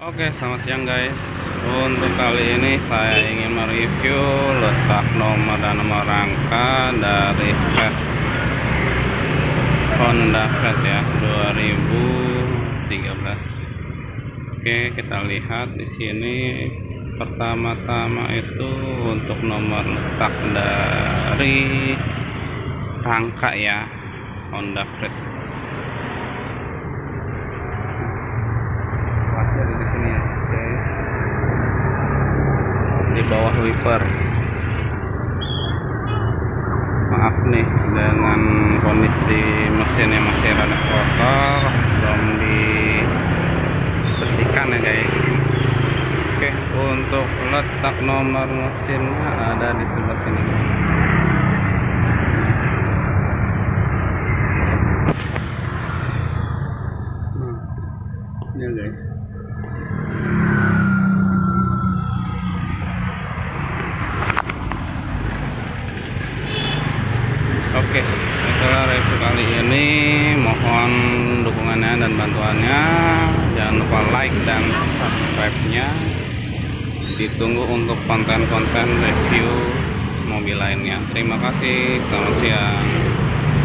Oke, selamat siang guys. Untuk kali ini saya ingin mereview letak nomor dan nomor rangka dari Honda Fit ya 2013. Oke, kita lihat di sini. Pertama-tama itu untuk nomor letak dari rangka ya Honda Fit. Ada di sini ya, guys. Di bawah wiper. Maaf nih dengan kondisi mesin yang masih rada kotor, belum dibersihkan ya guys. Oke, untuk letak nomor mesinnya ada di sebelah sini. Ini guys. Oke, itulah review kali ini. Mohon dukungannya dan bantuannya. Jangan lupa like dan subscribe-nya. Ditunggu untuk konten-konten review mobil lainnya. Terima kasih. Selamat siang.